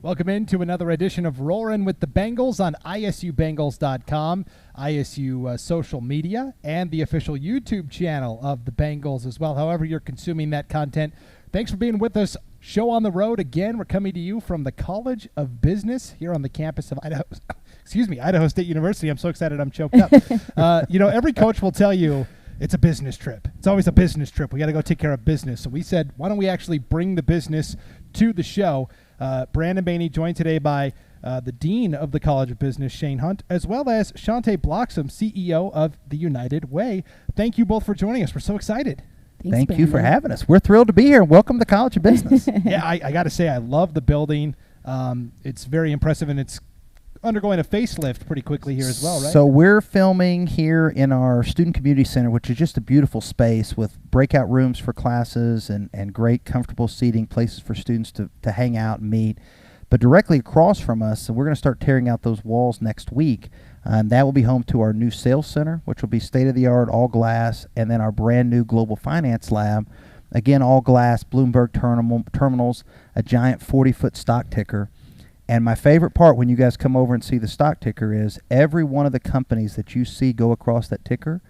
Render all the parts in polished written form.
Welcome into another edition of Roaring with the Bengals on isubengals.com, ISU social media, and the official YouTube channel of the Bengals as well. However you're consuming that content, thanks for being with us. Show on the road again. We're coming to you from the College of Business here on the campus of Idaho State University. I'm so excited I'm choked up. Every coach will tell you it's a business trip. It's always a business trip. We got to go take care of business. So we said, why don't we actually bring the business to the show? Brandon Baney joined today by the Dean of the College of Business, Shane Hunt, as well as Shantay Bloxham, CEO of the United Way. Thank you both for joining us. We're so excited. Thank you for having us. We're thrilled to be here. Welcome to College of Business. Yeah, I got to say, I love the building. It's very impressive, and it's undergoing a facelift pretty quickly here as well, right? So we're filming here in our Student Community Center, which is just a beautiful space with breakout rooms for classes and great comfortable seating, places for students to hang out and meet. But directly across from us, so we're going to start tearing out those walls next week. That will be home to our new sales center, which will be state-of-the-art, all glass, and then our brand new global finance lab. Again, all glass, Bloomberg terminals, a giant 40-foot stock ticker. And my favorite part when you guys come over and see the stock ticker is every one of the companies that you see go across that ticker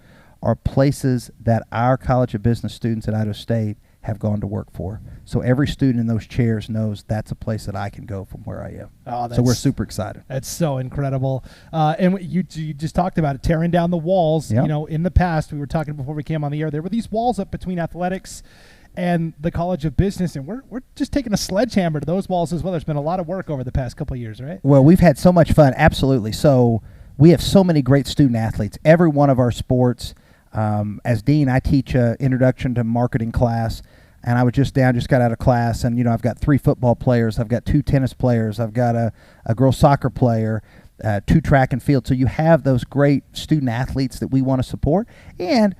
are places that our College of Business students at Idaho State have gone to work for. So every student in those chairs knows that's a place that I can go from where I am. So we're super excited. That's so incredible. And you just talked about it, tearing down the walls. Yep. You know, in the past, we were talking before we came on the air, there were these walls up between athletics and the College of Business, and we're just taking a sledgehammer to those walls as well. There's been a lot of work over the past couple of years, right? Well, we've had so much fun, absolutely. So we have so many great student athletes. Every one of our sports, as dean, I teach an introduction to marketing class, and I was just got out of class, and I've got 3 football players, I've got 2 tennis players, I've got a girls soccer player, 2 track and field. So you have those great student athletes that we want to support, and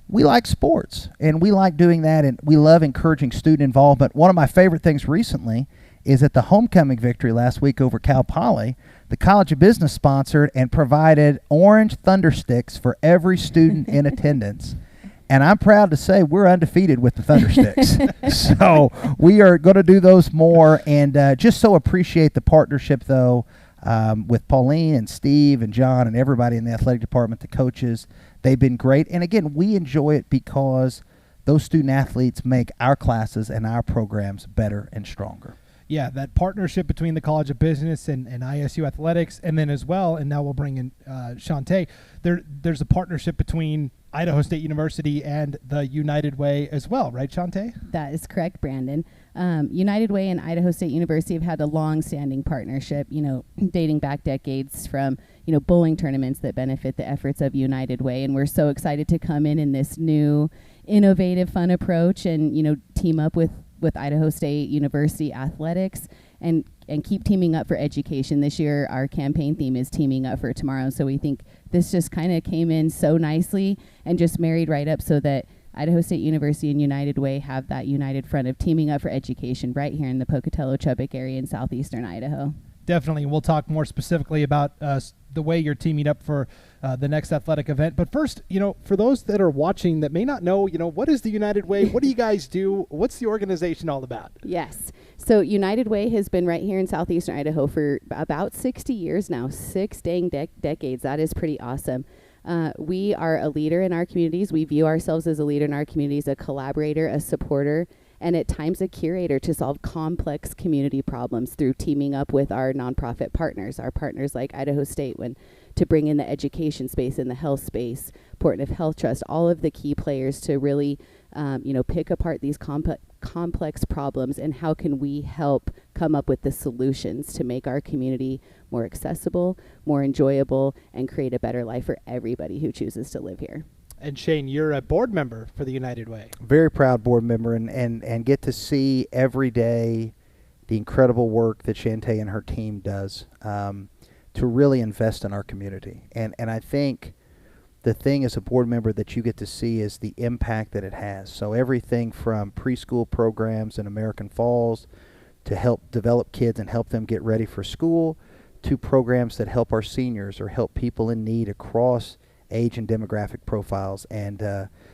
we like sports, and we like doing that, and we love encouraging student involvement. One of my favorite things recently is at the homecoming victory last week over Cal Poly, the College of Business sponsored and provided orange thunder sticks for every student in attendance. And I'm proud to say we're undefeated with the thunder sticks. So we are going to do those more, and just so appreciate the partnership, though, with Pauline and Steve and John and everybody in the athletic department, the coaches. They've been great. And again, we enjoy it because those student athletes make our classes and our programs better and stronger. Yeah, that partnership between the College of Business and ISU Athletics, and then as well, and now we'll bring in Shantay, there's a partnership between Idaho State University and the United Way as well, right, Shantay? That is correct, Brandon. United Way and Idaho State University have had a long-standing partnership, dating back decades from, bowling tournaments that benefit the efforts of United Way. And we're so excited to come in this new, innovative, fun approach and, team up with Idaho State University athletics and keep teaming up for education. This year, our campaign theme is Teaming Up for Tomorrow. So we think this just kind of came in so nicely and just married right up so that Idaho State University and United Way have that united front of teaming up for education right here in the Pocatello-Chubbuck area in southeastern Idaho. Definitely. We'll talk more specifically about the way you're teaming up for the next athletic event. But first, for those that are watching that may not know, what is the United Way? What do you guys do? What's the organization all about? Yes. So United Way has been right here in southeastern Idaho for about 60 years now, 6 dang decades. That is pretty awesome. We are a leader in our communities. We view ourselves as a leader in our communities, a collaborator, a supporter, and at times a curator to solve complex community problems through teaming up with our nonprofit partners, our partners like Idaho State, to bring in the education space and the health space, Portneuf Health Trust, all of the key players to really, pick apart these complex problems and how can we help come up with the solutions to make our community more accessible, more enjoyable, and create a better life for everybody who chooses to live here. And Shane, you're a board member for the United Way. Very proud board member and get to see every day the incredible work that Shantay and her team does to really invest in our community. And I think the thing as a board member that you get to see is the impact that it has. So everything from preschool programs in American Falls to help develop kids and help them get ready for school to programs that help our seniors or help people in need across age and demographic profiles. And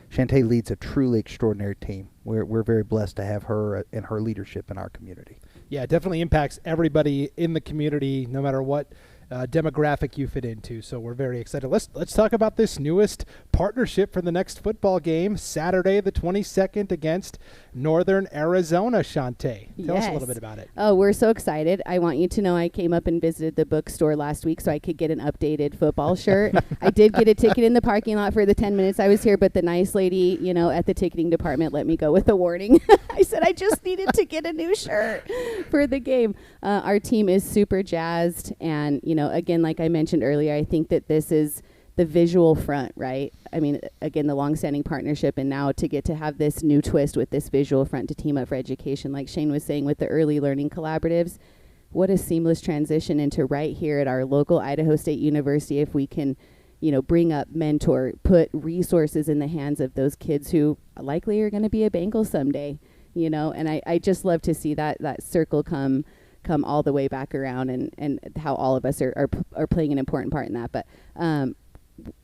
Shantay leads a truly extraordinary team. We're very blessed to have her and her leadership in our community. Yeah, it definitely impacts everybody in the community, no matter what demographic you fit into. So we're very excited. Let's talk about this newest partnership for the next football game, Saturday the 22nd against Northern Arizona. Shantay, tell us a little bit about it. Oh, we're so excited. I want you to know I came up and visited the bookstore last week so I could get an updated football shirt. I did get a ticket in the parking lot for the 10 minutes I was here, but the nice lady, at the ticketing department let me go with a warning. I said I just needed to get a new shirt for the game. Our team is super jazzed, and again, like I mentioned earlier, I think that this is the visual front, right? I mean, again, the longstanding partnership, and now to get to have this new twist with this visual front to team up for education, like Shane was saying with the early learning collaboratives, what a seamless transition into right here at our local Idaho State University if we can, bring up, mentor, put resources in the hands of those kids who likely are going to be a Bengal someday, and I just love to see that circle come all the way back around, and how all of us are playing an important part in that. But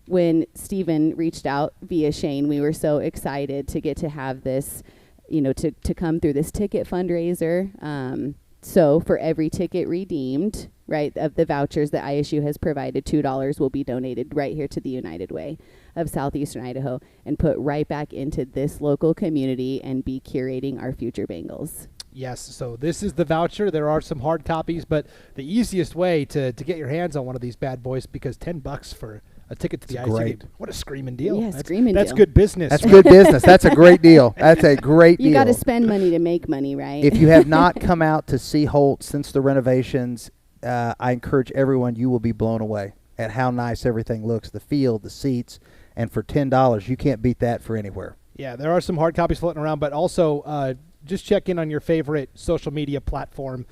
when Stephen reached out via Shane, we were so excited to get to have this, to come through this ticket fundraiser. So for every ticket redeemed, right, of the vouchers that ISU has provided, $2 will be donated right here to the United Way of Southeastern Idaho and put right back into this local community and be curating our future Bengals. Yes, so this is the voucher. There are some hard copies, but the easiest way to get your hands on one of these bad boys, because $10 for a ticket to the ISU game, what a screaming deal. Yeah, that's good business. That's good business. That's a great deal. That's a great deal. You got to spend money to make money, right? If you have not come out to see Holt since the renovations, I encourage everyone, you will be blown away at how nice everything looks, the field, the seats, and for $10, you can't beat that for anywhere. Yeah, there are some hard copies floating around, but also just check in on your favorite social media platform,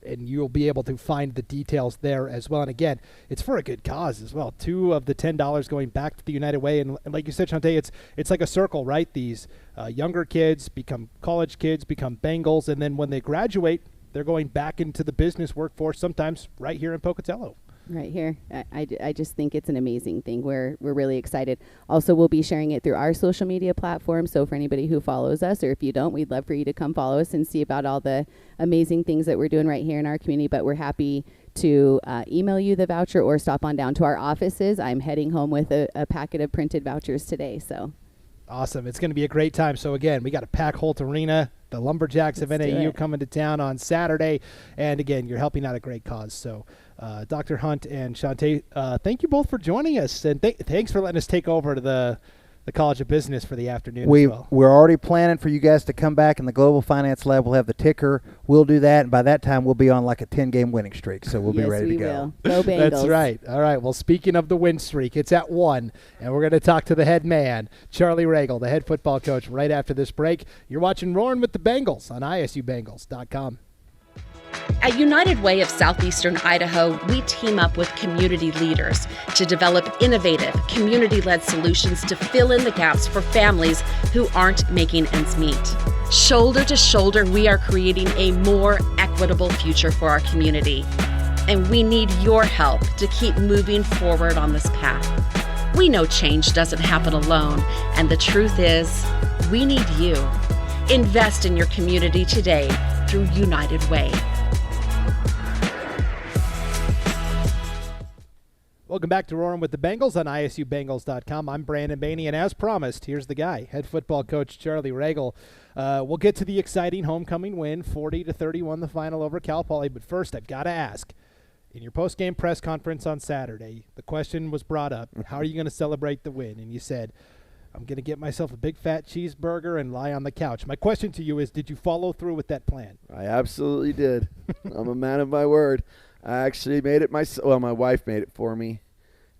and you'll be able to find the details there as well. And again, it's for a good cause as well. 2 of the $10 going back to the United Way. And like you said, Shantay, it's like a circle, right? These younger kids become college kids, become Bengals, and then when they graduate, they're going back into the business workforce, sometimes right here in Pocatello. Right here. I just think it's an amazing thing. We're really excited. Also, we'll be sharing it through our social media platform. So for anybody who follows us, or if you don't, we'd love for you to come follow us and see about all the amazing things that we're doing right here in our community. But we're happy to email you the voucher or stop on down to our offices. I'm heading home with a packet of printed vouchers today. So awesome. It's going to be a great time. So again, we got to pack Holt Arena. The Lumberjacks of NAU coming to town on Saturday. And again, you're helping out a great cause. So Dr. Hunt and Shantay, thank you both for joining us. And thanks for letting us take over to the College of Business for the afternoon as well. We're already planning for you guys to come back in the Global Finance Lab. We'll have the ticker. We'll do that. And by that time, we'll be on like a 10-game winning streak. So we'll be ready to go. Go Bengals. That's right. All right. Well, speaking of the win streak, it's at 1. And we're going to talk to the head man, Charlie Ragle, the head football coach, right after this break. You're watching Roaring with the Bengals on ISUBengals.com. At United Way of Southeastern Idaho, we team up with community leaders to develop innovative, community-led solutions to fill in the gaps for families who aren't making ends meet. Shoulder to shoulder, we are creating a more equitable future for our community. And we need your help to keep moving forward on this path. We know change doesn't happen alone, and the truth is, we need you. Invest in your community today through United Way. Welcome back to Roaring with the Bengals on ISUBengals.com. I'm Brandon Baney, and as promised, here's the guy, head football coach Charlie Ragle. We'll get to the exciting homecoming win, 40-31, the final over Cal Poly. But first, I've got to ask, in your post-game press conference on Saturday, the question was brought up, how are you going to celebrate the win? And you said, I'm going to get myself a big fat cheeseburger and lie on the couch. My question to you is, did you follow through with that plan? I absolutely did. I'm a man of my word. I actually made it myself. Well, my wife made it for me.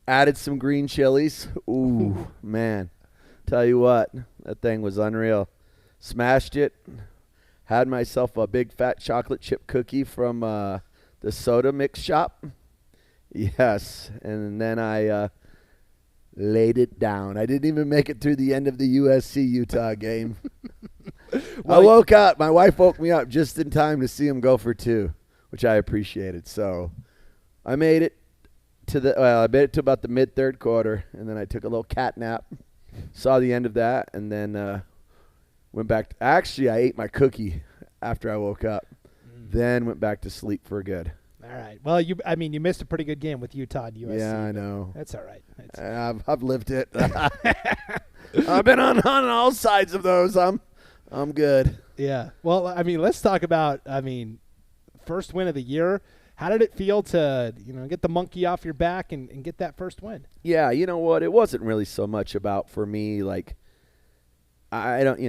Added some green chilies. Ooh, man. Tell you what, that thing was unreal. Smashed it. Had myself a big fat chocolate chip cookie from the soda mix shop. Yes. And then I laid it down. I didn't even make it through the end of the USC-Utah game. Well, I woke up. My wife woke me up just in time to see him go for 2. Which I appreciated. So I made it to about the mid-third quarter, and then I took a little cat nap, saw the end of that, and then went back. Actually, I ate my cookie after I woke up. then went back to sleep for good. All right. Well, you missed a pretty good game with Utah and USC. Yeah, I know. That's all right. I've lived it. I've been on all sides of those. I'm good. Yeah. Well, let's talk about, first win of the year. How did it feel to, get the monkey off your back and get that first win? Yeah, you know what? It wasn't really so much about, for me, like, I don't,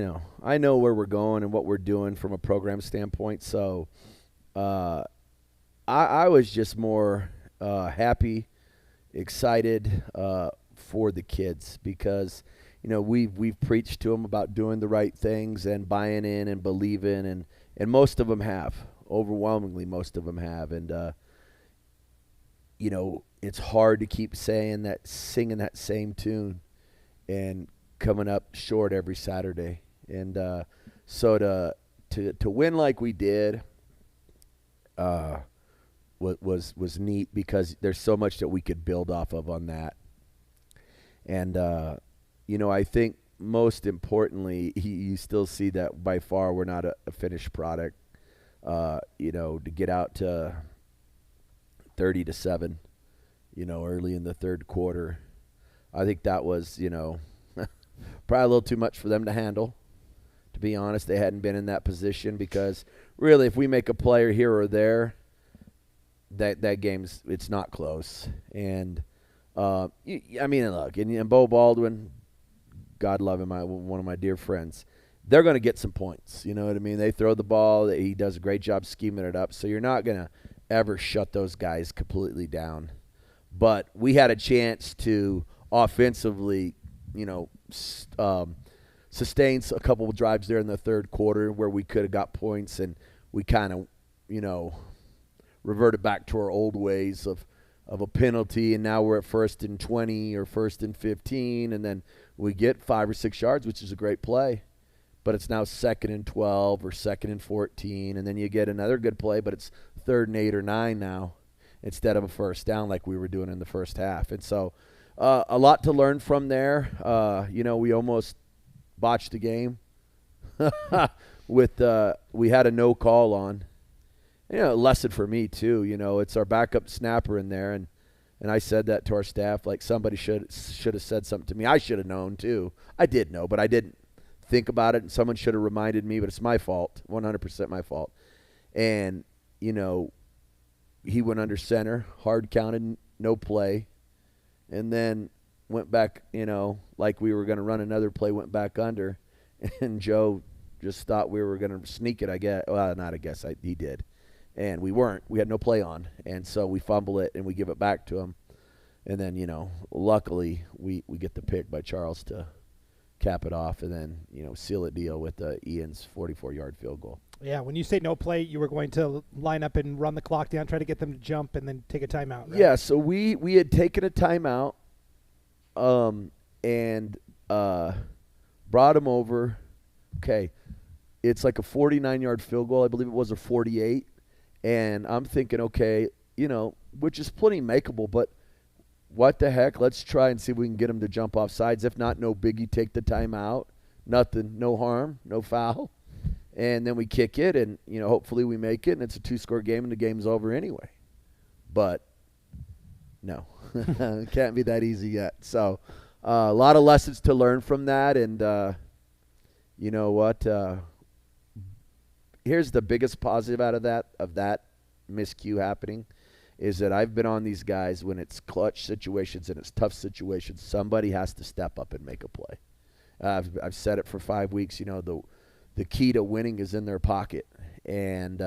I know where we're going and what we're doing from a program standpoint. So I was just more happy, excited for the kids because, we've preached to them about doing the right things and buying in and believing, and most of them have. Overwhelmingly, most of them have. And, it's hard to keep singing that same tune and coming up short every Saturday. And so to win like we did was neat because there's so much that we could build off of on that. And, I think most importantly, you still see that by far we're not a finished product. To get out to 30-7, early in the third quarter, I think that was, probably a little too much for them to handle. To be honest, they hadn't been in that position because really if we make a player here or there, that game's it's not close. And, look, and Bo Baldwin, God love him, one of my dear friends, they're going to get some points. You know what I mean? They throw the ball. He does a great job scheming it up. So you're not going to ever shut those guys completely down. But we had a chance to offensively, sustain a couple of drives there in the third quarter where we could have got points, and we kind of, reverted back to our old ways of a penalty, and now we're at 1st and 20 or 1st and 15, and then we get 5 or 6 yards, which is a great play. But it's now 2nd and 12 or 2nd and 14, and then you get another good play, but it's 3rd and 8 or 9 now instead of a first down like we were doing in the first half. And so a lot to learn from there. We almost botched the game with we had a no call on. A lesson for me too. It's our backup snapper in there, and I said that to our staff, like somebody should have said something to me. I should have known too. I did know, but I didn't think about it, and someone should have reminded me, but it's my fault, 100% my fault. And, he went under center, hard counted, no play, and then went back, like we were going to run another play, went back under, and Joe just thought we were going to sneak it, I guess. Well, not I guess, he did. And we weren't. We had no play on, and so we fumble it, and we give it back to him. And then, luckily, we get the pick by Charles to cap it off, and then, seal a deal with Ian's 44-yard field goal. Yeah, when you say no play, you were going to line up and run the clock down, try to get them to jump, and then take a timeout, right? Yeah, so we had taken a timeout and brought him over. Okay, it's like a 49-yard field goal. I believe it was a 48. And I'm thinking, okay, which is plenty makeable, but what the heck? Let's try and see if we can get him to jump off sides. If not, no biggie, take the timeout. Nothing, no harm, no foul. And then we kick it, and, hopefully we make it, and it's a 2-score game, and the game's over anyway. But, no, it can't be that easy yet. So a lot of lessons to learn from that, and you know what? Here's the biggest positive out of that miscue happening, is that I've been on these guys when it's clutch situations and it's tough situations. Somebody has to step up and make a play. I've said it for 5 weeks. The key to winning is in their pocket, and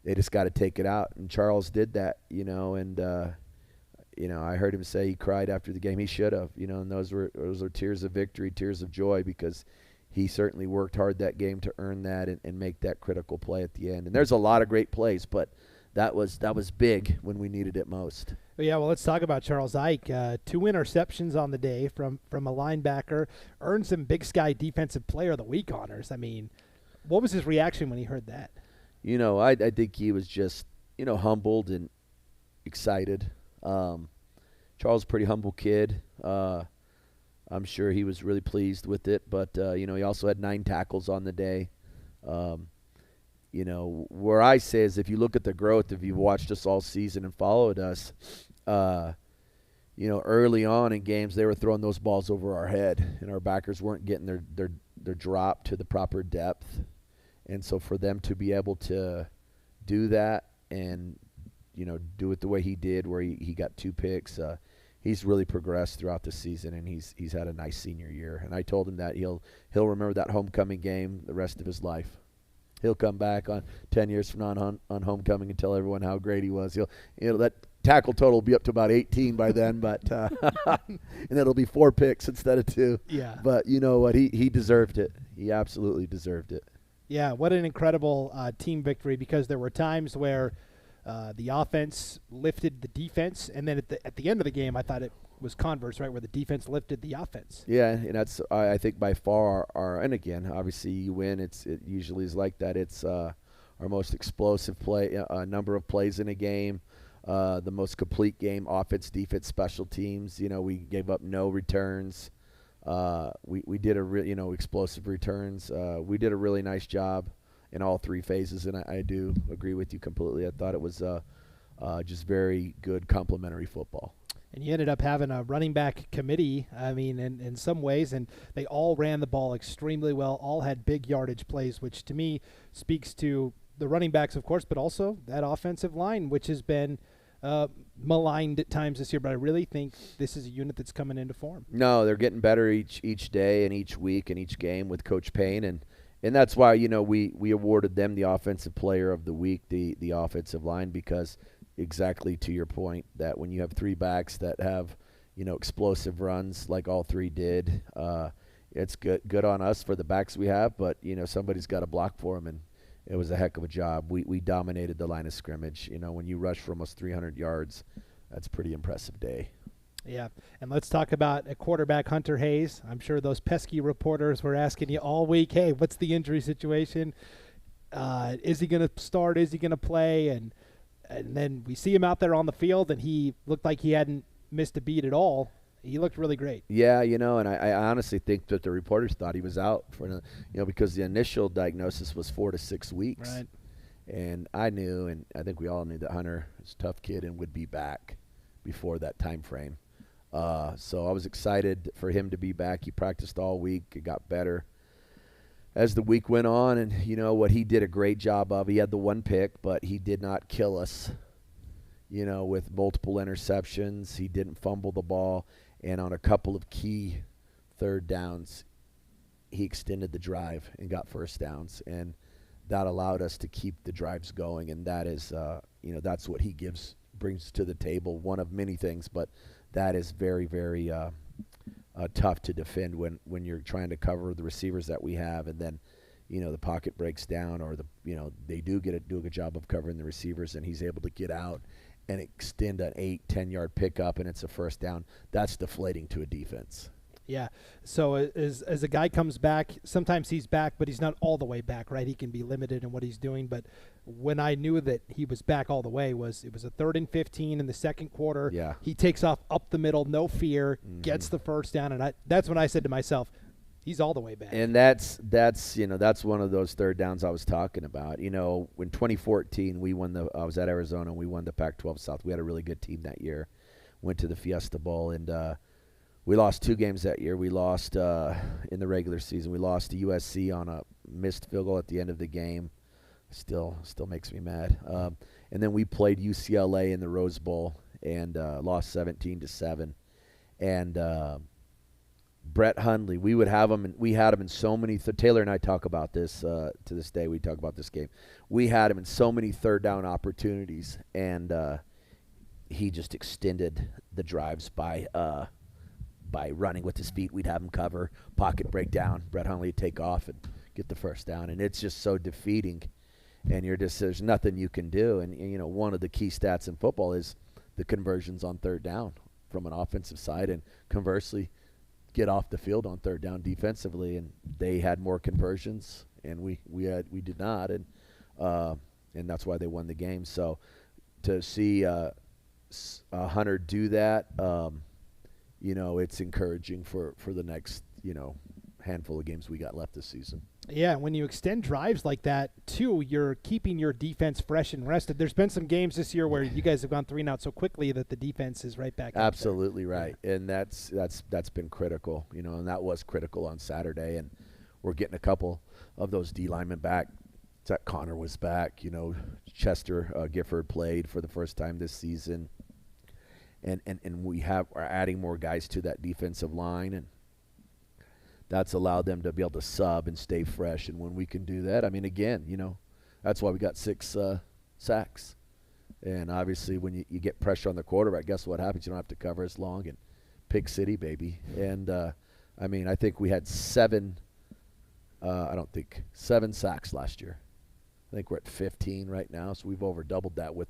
they just got to take it out. And Charles did that, and I heard him say he cried after the game. He should have, and those were tears of victory, tears of joy, because he certainly worked hard that game to earn that and make that critical play at the end. And there's a lot of great plays, but that was big when we needed it most. Yeah, well, let's talk about Charles Ike. 2 interceptions on the day from a linebacker, earned some Big Sky Defensive Player of the Week honors. What was his reaction when he heard that? I think he was just, humbled and excited. Charles, pretty humble kid. I'm sure he was really pleased with it, but, he also had 9 tackles on the day. where I say is if you look at the growth, if you've watched us all season and followed us, early on in games they were throwing those balls over our head, and our backers weren't getting their drop to the proper depth. And so for them to be able to do that and, do it the way he did, where he got 2 picks, he's really progressed throughout the season, and he's had a nice senior year. And I told him that he'll remember that homecoming game the rest of his life. He'll come back on 10 years from now on homecoming and tell everyone how great he was. That tackle total will be up to about 18 by then, but and it'll be 4 picks instead of 2. Yeah. But you know what? He deserved it. He absolutely deserved it. Yeah, what an incredible team victory, because there were times where the offense lifted the defense, and then at the end of the game, I thought it was converse, right, where the defense lifted the offense. Yeah, and that's I think by far our and again, obviously you win. It usually is like that. It's our most explosive play, number of plays in a game, the most complete game, offense, defense, special teams. We gave up no returns. We did explosive returns. We did a really nice job in all 3 phases, and I do agree with you completely. I thought it was just very good complementary football. And you ended up having a running back committee, in some ways, and they all ran the ball extremely well, all had big yardage plays, which to me speaks to the running backs, of course, but also that offensive line, which has been maligned at times this year. But I really think this is a unit that's coming into form. No, they're getting better each day and each week and each game with Coach Payne, and that's why we awarded them the offensive player of the week, the offensive line, because exactly to your point that when you have 3 backs that have explosive runs like all 3 did, it's good on us for the backs we have, but somebody's got to block for them, and it was a heck of a job. We dominated the line of scrimmage. When you rush for almost 300 yards, that's a pretty impressive day. Yeah, and let's talk about a quarterback, Hunter Hayes. I'm sure those pesky reporters were asking you all week, hey, what's the injury situation? Is he going to start? Is he going to play? And then we see him out there on the field, and he looked like he hadn't missed a beat at all. He looked really great. Yeah, and I honestly think that the reporters thought he was out for, because the initial diagnosis was 4 to 6 weeks. Right. And I knew, and I think we all knew that Hunter is a tough kid and would be back before that time frame. So I was excited for him to be back. He practiced all week. It got better as the week went on, and what he did a great job of. He had the 1 pick, but he did not kill us, with multiple interceptions. He didn't fumble the ball, and on a couple of key 3rd downs, he extended the drive and got 1st downs, and that allowed us to keep the drives going, and that is, that's what he brings to the table, one of many things, but that is very, very tough to defend when you're trying to cover the receivers that we have, and then the pocket breaks down, or they do a good job of covering the receivers, and he's able to get out and extend an 8-10 yard pickup, and it's a 1st down. That's deflating to a defense. Yeah. So as a guy comes back, sometimes he's back, but he's not all the way back, right? He can be limited in what he's doing. But when I knew that he was back all the way, it was a 3rd and 15 in the 2nd quarter. Yeah. He takes off up the middle, no fear, gets the 1st down, and that's when I said to myself, he's all the way back. And that's one of those 3rd downs I was talking about. In 2014 I was at Arizona, and we won the Pac-12 South. We had a really good team that year. Went to the Fiesta Bowl, and we lost 2 games that year. We lost in the regular season. We lost to USC on a missed field goal at the end of the game. Still makes me mad. And then we played UCLA in the Rose Bowl and lost 17-7. And Brett Hundley, we had him in so many. Taylor and I talk about this to this day. We talk about this game. We had him in so many 3rd down opportunities, and he just extended the drives by running with his feet. We'd have him cover, pocket breakdown. Brett Hundley would take off and get the 1st down, and it's just so defeating. And there's nothing you can do. And one of the key stats in football is the conversions on 3rd down from an offensive side, and conversely, get off the field on 3rd down defensively. And they had more conversions, and we did not, and that's why they won the game. So to see Hunter do that, it's encouraging for the next handful of games we got left this season. Yeah, when you extend drives like that, too, you're keeping your defense fresh and rested. There's been some games this year where you guys have gone 3 and out so quickly that the defense is right back. Absolutely right, and that's been critical, and that was critical on Saturday, and we're getting a couple of those D linemen back. That Connor was back, Chester Gifford played for the first time this season, and we are adding more guys to that defensive line, and that's allowed them to be able to sub and stay fresh. And when we can do that, I mean, again, that's why we got 6 sacks. And obviously when you get pressure on the quarterback, guess what happens? You don't have to cover as long. And Pig City, baby. And, I think we had 7 sacks last year. I think we're at 15 right now, so we've over doubled that with,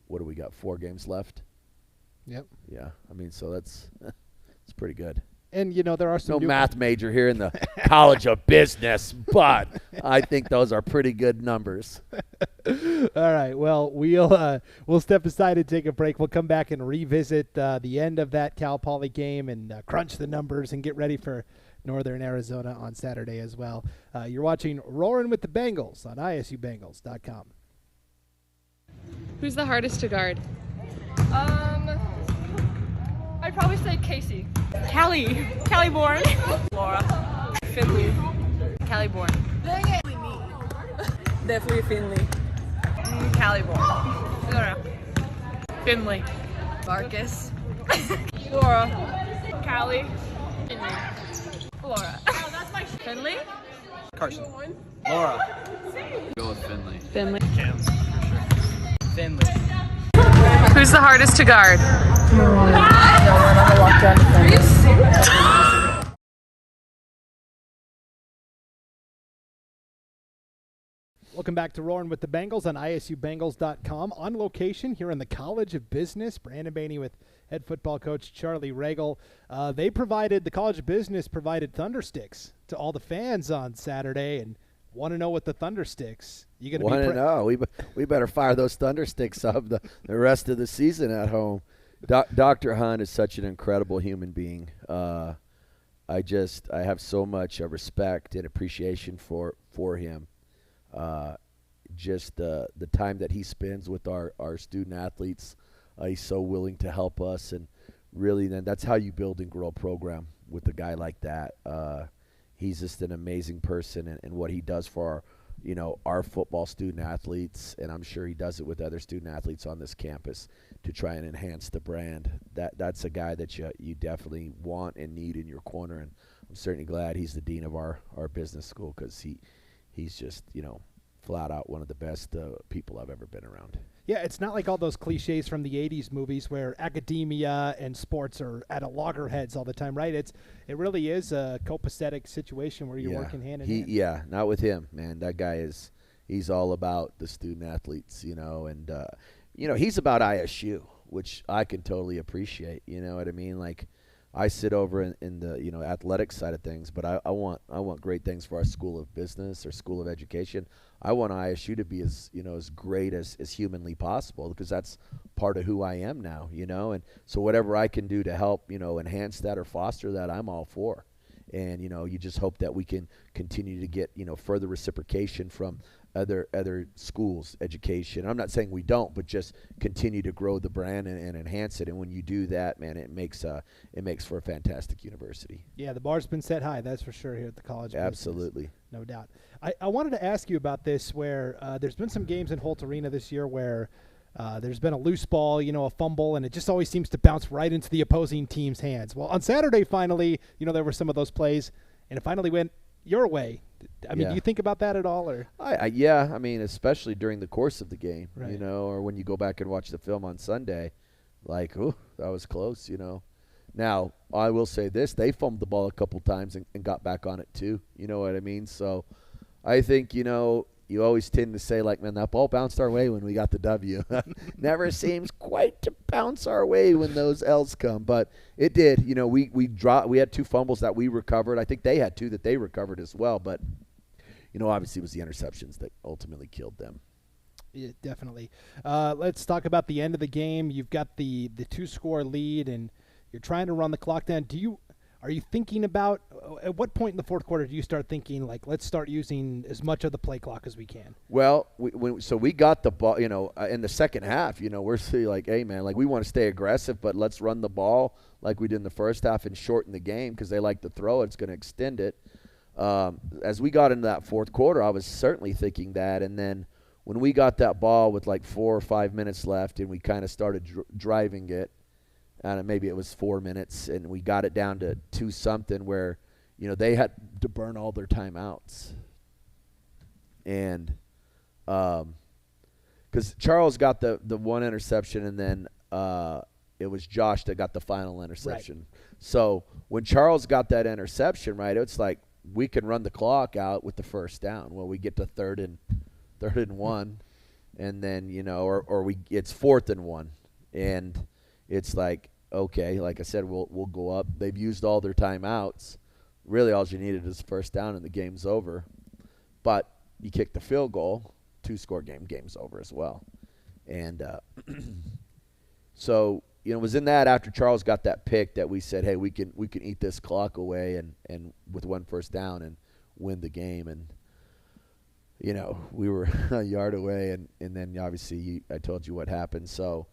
what do we got, 4 games left? Yep. Yeah, so that's it's pretty good. And, there are some no math major here in the College of Business, but I think those are pretty good numbers. All right. Well, we'll step aside and take a break. We'll come back and revisit the end of that Cal Poly game and crunch the numbers and get ready for Northern Arizona on Saturday as well. You're watching Roaring with the Bengals on isubengals.com. Who's the hardest to guard? I'd probably say Casey. Callie Bourne. Laura. Finley. Callie Bourne. Dang it. Definitely Finley. Callie Bourne. I don't know. Finley. Marcus. Laura. Callie. Finley. Laura. Oh, that's my Finley. Carson. Laura. Go with Finley. Finley. Cam, for sure. Finley. Who's the hardest to guard? Welcome back to Roaring with the Bengals on isubengals.com. On location here in the College of Business, Brandon Baney with head football coach Charlie Ragle. The College of Business provided Thunder Sticks to all the fans on Saturday, and want to know what the Thunder Sticks. You going to want to know? We better fire those Thunder Sticks up the rest of the season at home. Dr. Hunt is such an incredible human being. I have so much respect and appreciation for him. Just the time that he spends with our student athletes, he's so willing to help us, and really then that's how you build and grow a program with a guy like that. He's just an amazing person, and what he does for our football student athletes, and I'm sure he does it with other student athletes on this campus to try and enhance the brand. That's a guy that you definitely want and need in your corner, and I'm certainly glad he's the dean of our business school, because he's just flat out one of the best people I've ever been around. Yeah, it's not like all those cliches from the 80s movies where academia and sports are at a loggerheads all the time, right? It really is a copacetic situation where you're working hand in hand. Yeah, not with him, man. That guy he's all about the student athletes, and he's about ISU, which I can totally appreciate. You know what I mean? Like, I sit over in the athletic side of things, but I want great things for our School of Business or School of Education. I want ISU to be as great as humanly possible, because that's part of who I am now, and so whatever I can do to help enhance that or foster that, I'm all for. And you just hope that we can continue to get further reciprocation from other schools, education. I'm not saying we don't, but just continue to grow the brand and enhance it. And when you do that, man, it makes for a fantastic university. Yeah, the bar's been set high, that's for sure, here at the College of Absolutely. Business. No doubt. I wanted to ask you about this, where there's been some games in Holt Arena this year where there's been a loose ball, a fumble, and it just always seems to bounce right into the opposing team's hands. Well, on Saturday, finally, there were some of those plays, and it finally went your way. I mean, do you think about that at all? Or yeah, especially during the course of the game, right. Or when you go back and watch the film on Sunday, like, ooh, that was close, Now, I will say this, they fumbled the ball a couple times and got back on it too, you know what I mean? So I think, you always tend to say, like, man, that ball bounced our way when we got the W. Never seems quite to bounce our way when those L's come, but it did. We had 2 fumbles that we recovered. I think they had 2 that they recovered as well, but obviously it was the interceptions that ultimately killed them. Yeah, definitely. Let's talk about the end of the game. You've got the 2-score lead, and you're trying to run the clock down. Are you thinking about at what point in the fourth quarter do you start thinking like let's start using as much of the play clock as we can? Well, we got the ball, in the second half, we're saying like, hey man, like we want to stay aggressive, but let's run the ball like we did in the first half and shorten the game because they like to throw it. It's going to extend it. As we got into that fourth quarter, I was certainly thinking that, and then when we got that ball with like 4 or 5 minutes left and we kind of started driving it, and maybe it was 4 minutes, and we got it down to 2-something where, they had to burn all their timeouts. And because Charles got the one interception, and then it was Josh that got the final interception. Right. So when Charles got that interception, right, it's like we can run the clock out with the first down. Well, we get to third and 1, and then, it's 4th and 1. And it's like, okay, like I said, we'll go up. They've used all their timeouts. Really, all you needed is first down, and the game's over. But you kick the field goal, 2-score game's over as well. And so, it was in that after Charles got that pick that we said, hey, we can eat this clock away and with one first down and win the game. And we were a yard away, and then obviously I told you what happened. So,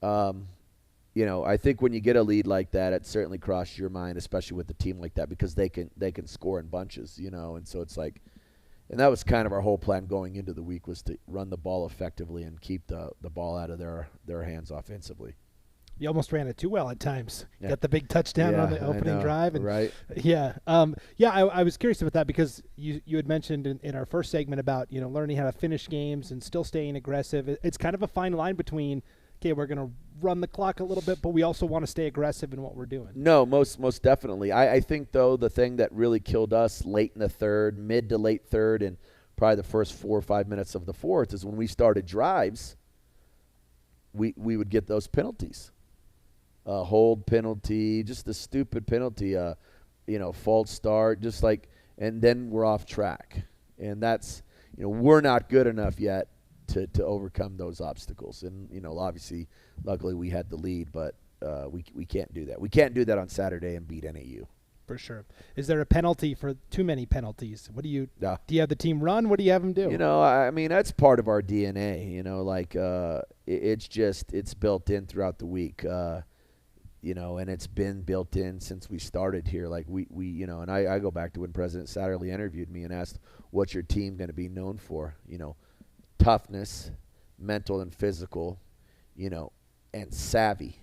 I think when you get a lead like that, it certainly crosses your mind, especially with a team like that, because they can score in bunches, and so it's like, and that was kind of our whole plan going into the week, was to run the ball effectively and keep the ball out of their hands offensively. You almost ran it too well at times. Yeah. Got the big touchdown on the opening drive. And right. Yeah. I was curious about that because you had mentioned in our first segment about, learning how to finish games and still staying aggressive. It's kind of a fine line between, okay, we're going to run the clock a little bit, but we also want to stay aggressive in what we're doing. No, most definitely. I think, though, the thing that really killed us late in the third, mid to late third, and probably the first 4 or 5 minutes of the fourth is when we started drives, we would get those penalties. Hold penalty, just a stupid penalty, false start, just like, and then we're off track. And that's, we're not good enough yet to overcome those obstacles. And, obviously, luckily we had the lead, but we can't do that. We can't do that on Saturday and beat NAU. For sure. Is there a penalty for too many penalties? What do you have the team run? What do you have them do? That's part of our DNA, it's built in throughout the week. And it's been built in since we started here. Like we and I go back to when President Satterley interviewed me and asked, what's your team going to be known for? Toughness, mental and physical, and savvy,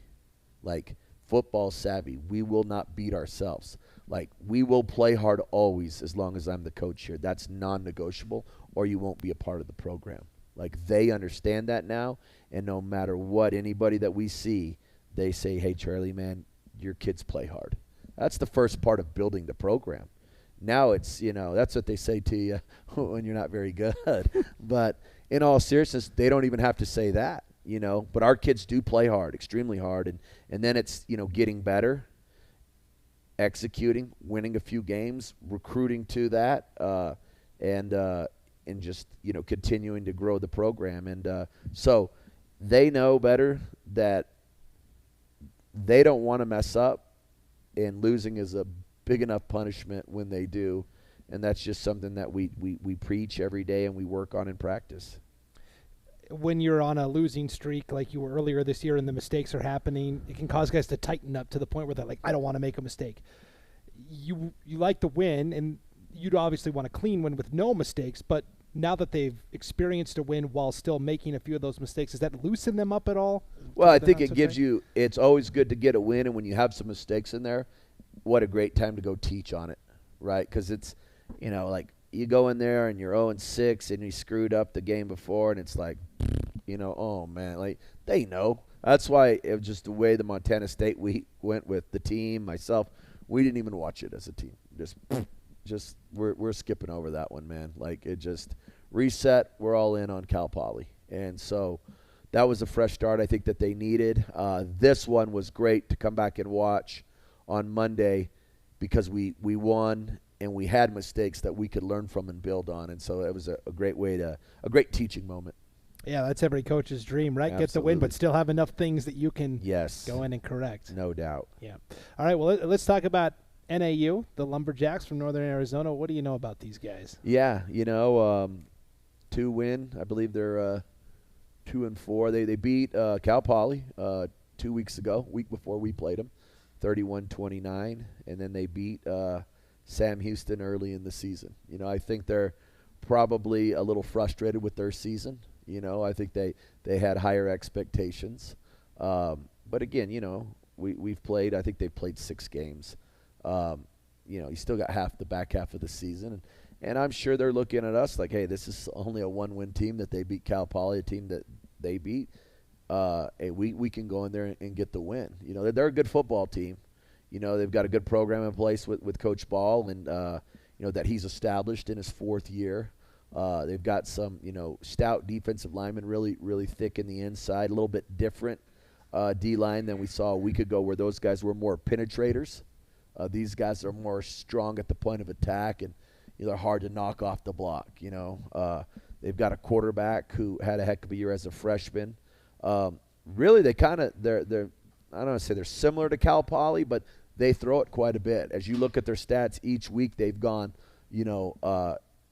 like football savvy. We will not beat ourselves. Like we will play hard always as long as I'm the coach here. That's non-negotiable, or you won't be a part of the program. Like they understand that now, and no matter what, anybody that we see, they say, hey, Charlie, man, your kids play hard. That's the first part of building the program. Now it's, that's what they say to you when you're not very good. But in all seriousness, they don't even have to say that, But our kids do play hard, extremely hard. And then it's, getting better, executing, winning a few games, recruiting to that, and just, continuing to grow the program. And so they know better that they don't want to mess up, and losing is a big enough punishment when they do, and that's just something that we preach every day and we work on in practice. When you're on a losing streak like you were earlier this year and the mistakes are happening, it can cause guys to tighten up to the point where they're like, I don't want to make a mistake. You like to win, and you'd obviously want a clean win with no mistakes, but now that they've experienced a win while still making a few of those mistakes, does that loosen them up at all? Well, I think it gives you – it's always good to get a win, and when you have some mistakes in there, what a great time to go teach on it, right? Because it's, like you go in there and you're 0-6 and you screwed up the game before, and it's like, oh, man, like they know. That's why it was just the way the Montana State we went with the team, myself, we didn't even watch it as a team. Just we're skipping over that one, man. Like it just reset. We're all in on Cal Poly, and so that was a fresh start I think that they needed. This one was great to come back and watch on Monday because we won and we had mistakes that we could learn from and build on, and so it was a great great teaching moment. Yeah, that's every coach's dream, right? Absolutely. Get the win, but still have enough things that you can yes. go in and correct. No doubt. Yeah. All right, well, let's talk about NAU, the Lumberjacks from Northern Arizona. What do you know about these guys? Yeah, 2-win. I believe they're 2-4. They beat Cal Poly 2 weeks ago, week before we played them, 31-29, and then they beat Sam Houston early in the season. I think they're probably a little frustrated with their season. I think they had higher expectations. But again, we've played. I think they've played 6 games. You still got the back half of the season, and I'm sure they're looking at us like, hey, this is only a 1-win team that they beat Cal Poly, a team that they beat. Hey, we can go in there and get the win. They're a good football team. They've got a good program in place with Coach Ball, and that he's established in his 4th year. They've got some stout defensive linemen, really really thick in the inside, a little bit different D-line than we saw a week ago, where those guys were more penetrators. These guys are more strong at the point of attack, and they're hard to knock off the block. They've got a quarterback who had a heck of a year as a freshman. Really, they're I don't want to say they're similar to Cal Poly, but they throw it quite a bit. As you look at their stats each week, they've gone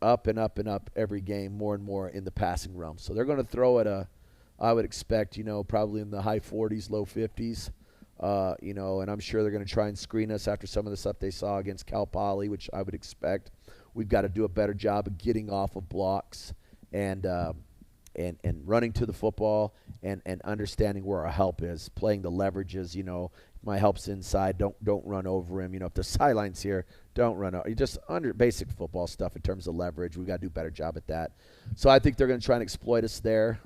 up and up and up every game, more and more in the passing realm. So they're going to throw it I would expect, probably in the high 40s, low 50s. And I'm sure they're going to try and screen us after some of the stuff they saw against Cal Poly, which I would expect. We've got to do a better job of getting off of blocks and running to the football and understanding where our help is, playing the leverages. My help's inside, don't run over him. If the sideline's here, don't run over. Just under basic football stuff in terms of leverage. We've got to do a better job at that. So I think they're going to try and exploit us there.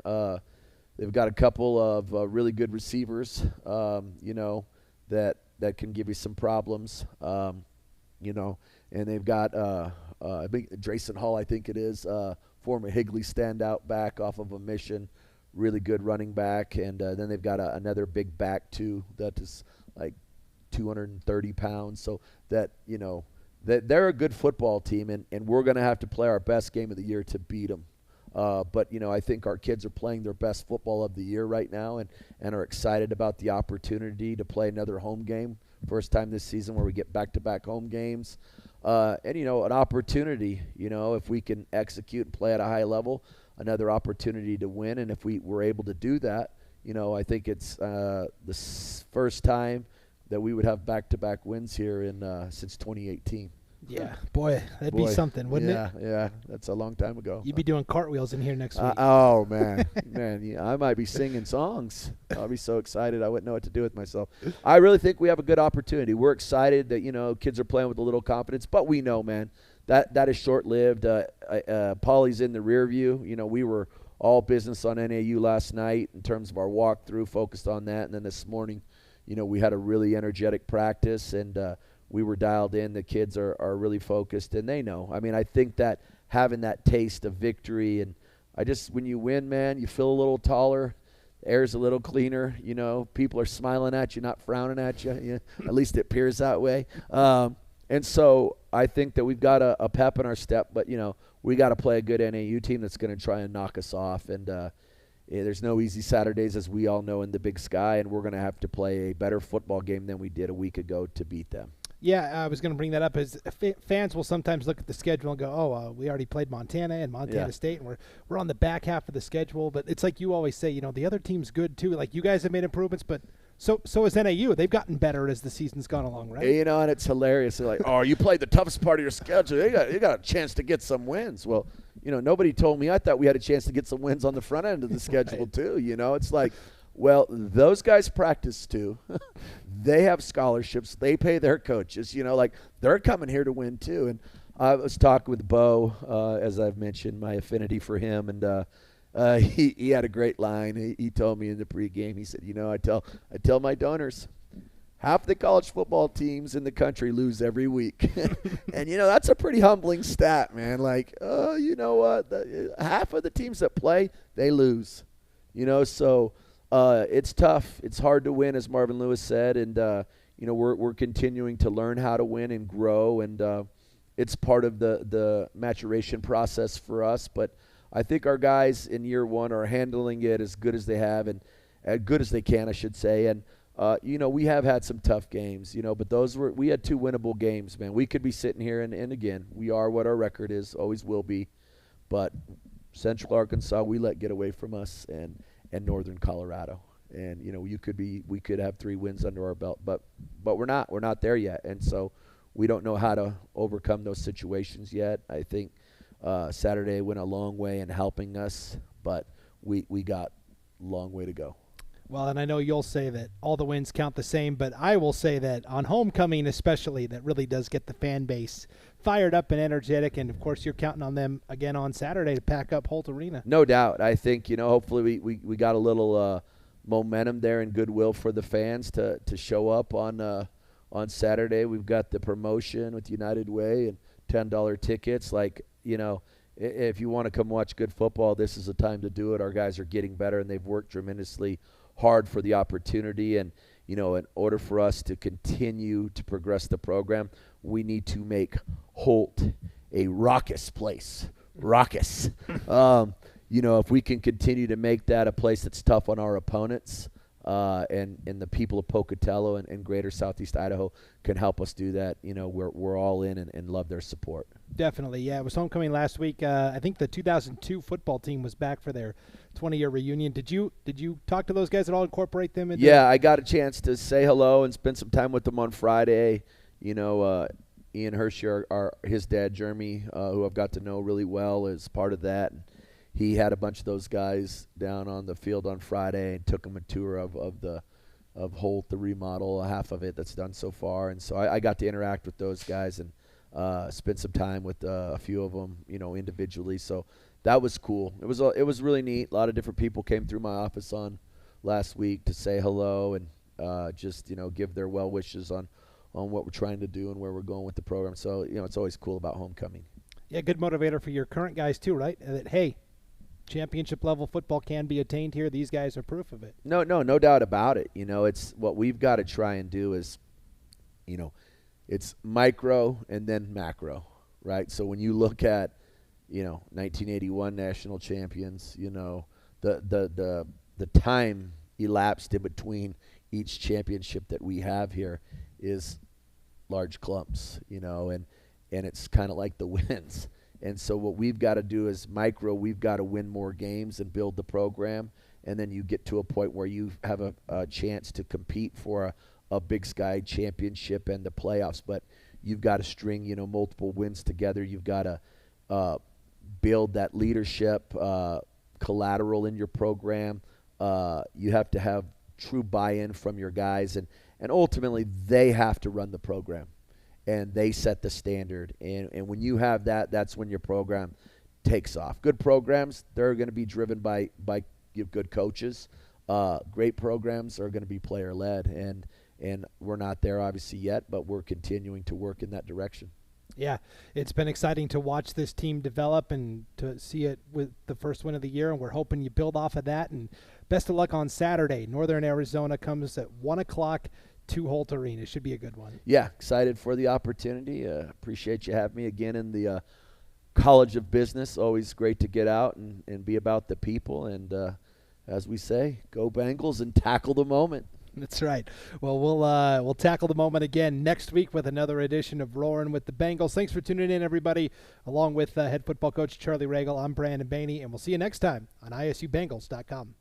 They've got a couple of really good receivers, that can give you some problems, and they've got I think Drayson Hall, I think it is, former Higley standout back off of a mission, really good running back, and then they've got another big back too that is like 230 pounds. So that that they're a good football team, and we're going to have to play our best game of the year to beat them. But I think our kids are playing their best football of the year right now, and are excited about the opportunity to play another home game. First time this season where we get back-to-back home games. And an opportunity, if we can execute and play at a high level, another opportunity to win. And if we were able to do that, I think it's the first time that we would have back-to-back wins here since 2018. Yeah, boy, that'd be something, wouldn't it? Yeah, that's a long time ago. You'd be doing cartwheels in here next week. Oh, man. I might be singing songs. I'll be so excited I wouldn't know what to do with myself. I really think we have a good opportunity. We're excited that, kids are playing with a little confidence, but we know, man, that is short-lived. Pauly's in the rear view. We were all business on NAU last night in terms of our walkthrough, focused on that. And then this morning, we had a really energetic practice, and we were dialed in. The kids are really focused, and they know. I think that having that taste of victory, and when you win, man, you feel a little taller. The air's a little cleaner. People are smiling at you, not frowning at you. At least it appears that way. And so I think that we've got a pep in our step, but, we got to play a good NAU team that's going to try and knock us off. And there's no easy Saturdays, as we all know, in the Big Sky, and we're going to have to play a better football game than we did a week ago to beat them. Yeah, I was going to bring that up. As fans will sometimes look at the schedule and go, "Oh, we already played Montana and Montana State, and we're on the back half of the schedule." But it's like you always say, the other team's good too. Like, you guys have made improvements, but so is NAU. They've gotten better as the season's gone along, right? And it's hilarious. They're like, "Oh, you played the toughest part of your schedule. You got a chance to get some wins." Well, nobody told me. I thought we had a chance to get some wins on the front end of the schedule right. too. It's like, well, those guys practice too. They have scholarships. They pay their coaches. They're coming here to win too. And I was talking with Bo, as I've mentioned, my affinity for him, and he had a great line. He told me in the pregame. He said, I tell my donors, half the college football teams in the country lose every week. And, that's a pretty humbling stat, man. Like, you know what? Half of the teams that play, they lose. So it's tough. It's hard to win, as Marvin Lewis said. And, we're continuing to learn how to win and grow. And it's part of the maturation process for us. But I think our guys in year one are handling it as good as they have, and as good as they can, I should say. And We have had some tough games, but we had 2 winnable games, man. We could be sitting here, and again, we are what our record is, always will be. But Central Arkansas, we let get away from us, and Northern Colorado. And, we could have 3 wins under our belt, but we're not. We're not there yet. And so we don't know how to overcome those situations yet. I think Saturday went a long way in helping us, but we got a long way to go. Well, and I know you'll say that all the wins count the same, but I will say that on homecoming especially, that really does get the fan base fired up and energetic, and, of course, you're counting on them again on Saturday to pack up Holt Arena. No doubt. I think, hopefully we got a little momentum there and goodwill for the fans to show up on Saturday. We've got the promotion with United Way and $10 tickets. If you want to come watch good football, this is the time to do it. Our guys are getting better, and they've worked tremendously hard for the opportunity. And, in order for us to continue to progress the program, we need to make Holt a raucous place. Raucous. If we can continue to make that a place that's tough on our opponents, and the people of Pocatello and greater Southeast Idaho can help us do that, we're all in and love their support. Definitely, yeah. It was homecoming last week. I think the 2002 football team was back for their 20-year reunion. Did you talk to those guys at all, incorporate them into? Yeah, I got a chance to say hello and spend some time with them on Friday. Ian Hershey, his dad, Jeremy, who I've got to know really well, is part of that. And he had a bunch of those guys down on the field on Friday and took them a tour of Holt, the remodel, half of it that's done so far. And so I got to interact with those guys and spend some time with a few of them, individually. So that was cool. It was really neat. A lot of different people came through my office on last week to say hello and just give their well wishes on what we're trying to do and where we're going with the program. So it's always cool about homecoming. Yeah, good motivator for your current guys too, right? That hey, championship level football can be attained here. These guys are proof of it. No doubt about it. It's what we've got to try and do is, it's micro and then macro, right? So when you look at, 1981 national champions, the time elapsed in between each championship that we have here is large clumps, and it's kind of like the wins. And so what we've got to do is micro. We've got to win more games and build the program, and then you get to a point where you have a chance to compete for a Big Sky championship and the playoffs. But you've got to string, multiple wins together. You've got to build that leadership collateral in your program. You have to have true buy-in from your guys, and ultimately they have to run the program. And they set the standard. And when you have that, that's when your program takes off. Good programs, they're going to be driven by good coaches. Great programs are going to be player-led. And we're not there, obviously, yet, but we're continuing to work in that direction. Yeah, it's been exciting to watch this team develop and to see it with the first win of the year, and we're hoping you build off of that. And best of luck on Saturday. Northern Arizona comes at 1 o'clock to Holt Arena. It should be a good one. Yeah, excited for the opportunity. Appreciate you having me again in the College of Business. Always great to get out and be about the people. And as we say, go Bengals and tackle the moment. That's right. Well, we'll tackle the moment again next week with another edition of Roaring with the Bengals. Thanks for tuning in, everybody. Along with head football coach Charlie Ragle, I'm Brandon Baney, and we'll see you next time on ISUBengals.com.